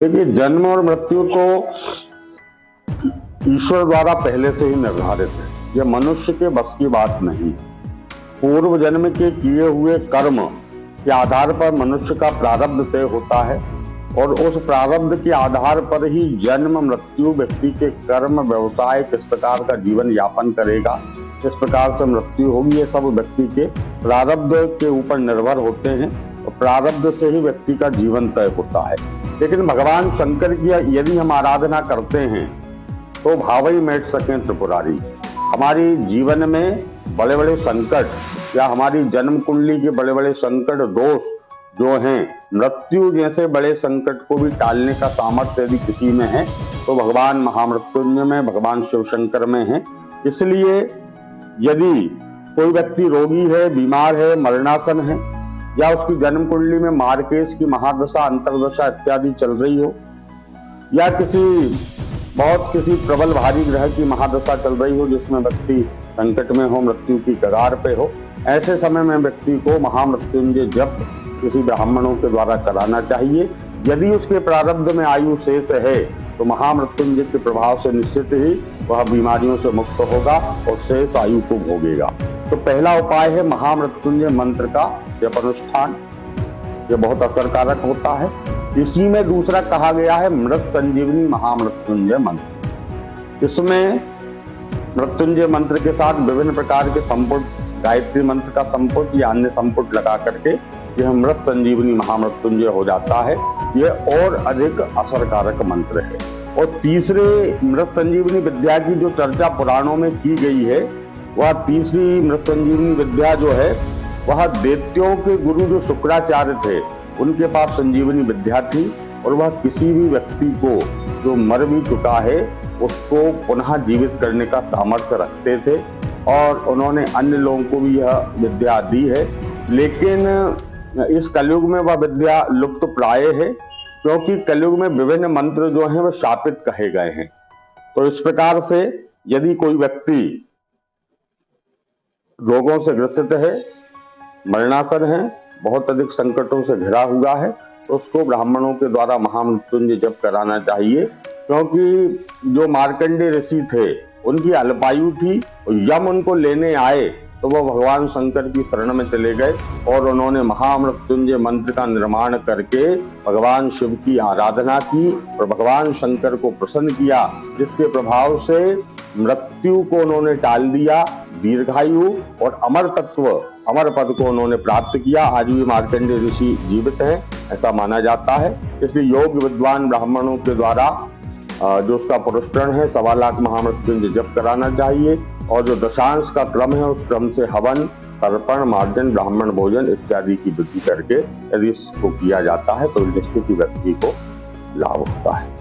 देखिए, जन्म और मृत्यु तो ईश्वर द्वारा पहले से ही निर्धारित है। यह मनुष्य के बस की बात नहीं। पूर्व जन्म के किए हुए कर्म के आधार पर मनुष्य का प्रारब्ध तय होता है और उस प्रारब्ध के आधार पर ही जन्म मृत्यु, व्यक्ति के कर्म, व्यवसाय, किस प्रकार का जीवन यापन करेगा, किस प्रकार से मृत्यु होगी, ये सब व्यक्ति के प्रारब्ध के ऊपर निर्भर होते हैं और प्रारब्ध से ही व्यक्ति का जीवन तय होता है। लेकिन भगवान शंकर की यदि हम आराधना करते हैं तो भावई मेट सकें त्रिपुरारी। हमारी जीवन में बड़े बड़े संकट या हमारी जन्म कुंडली के बड़े बड़े संकट, दोष जो हैं, मृत्यु जैसे बड़े संकट को भी टालने का सामर्थ्य यदि किसी में है तो भगवान महामृत्युंजय में, भगवान शिव शंकर में है। इसलिए यदि कोई व्यक्ति रोगी है, बीमार है, मरणासन है या उसकी जन्म कुंडली में मार्केश की महादशा, अंतरदशा इत्यादि चल रही हो या किसी प्रबल भारी ग्रह की महादशा चल रही हो जिसमें व्यक्ति संकट में हो, मृत्यु की कगार पे हो, ऐसे समय में व्यक्ति को महामृत्युंजय जप किसी ब्राह्मणों के द्वारा कराना चाहिए। यदि उसके प्रारब्ध में आयु शेष है तो महामृत्युंजय के प्रभाव से निश्चित ही वह बीमारियों से मुक्त होगा और शेष आयु को भोगेगा। तो पहला उपाय है महामृत्युंजय मंत्र का जप अनुष्ठान। यह बहुत असरकारक होता है। इसी में दूसरा कहा गया है मृत संजीवनी महामृत्युंजय मंत्र। इसमें मृत्युंजय मंत्र के साथ विभिन्न प्रकार के संपुट, गायत्री मंत्र का संपुट या अन्य संपुट लगा करके यह मृत संजीवनी महामृत्युंजय हो जाता है। यह और अधिक असरकारक मंत्र है। और तीसरे मृत संजीवनी विद्या की जो चर्चा पुराणों में की गई है, वह तीसरी मृत संजीवनी विद्या जो है वह दैत्यों के गुरु जो शुक्राचार्य थे उनके पास संजीवनी विद्या थी और वह किसी भी व्यक्ति को जो मर भी चुका है उसको पुनः जीवित करने का सामर्थ्य रखते थे और उन्होंने अन्य लोगों को भी यह विद्या दी है। लेकिन इस कलयुग में वह विद्या लुप्त प्राय है क्योंकि कलयुग में विभिन्न मंत्र जो हैं वह शापित कहे गए हैं। तो इस प्रकार से यदि कोई व्यक्ति रोगों से ग्रसित है, मरणासन है, बहुत अधिक संकटों से घिरा हुआ है तो उसको ब्राह्मणों के द्वारा महामृत्युंजय जप कराना चाहिए। क्योंकि जो मार्कंडेय ऋषि थे उनकी अल्पायु थी और यम उनको लेने आए तो वो भगवान शंकर की शरण में चले गए और उन्होंने महामृत्युंजय मंत्र का निर्माण करके भगवान शिव की आराधना की और भगवान शंकर को प्रसन्न किया, जिसके प्रभाव से मृत्यु को उन्होंने टाल दिया, दीर्घायु और अमर तत्व, अमर पद को उन्होंने प्राप्त किया। आज भी मार्कंडेय ऋषि जीवित हैं ऐसा माना जाता है। इसलिए योग विद्वान ब्राह्मणों के द्वारा जो उसका पुरस्करण है 1.25 लाख महामृत्युंजय जप कराना चाहिए और जो दशांश का क्रम है उस क्रम से हवन, तर्पण, मार्जन, ब्राह्मण भोजन इत्यादि की विधि करके यदि इसको किया जाता है तो निश्चित व्यक्ति को लाभ होता है।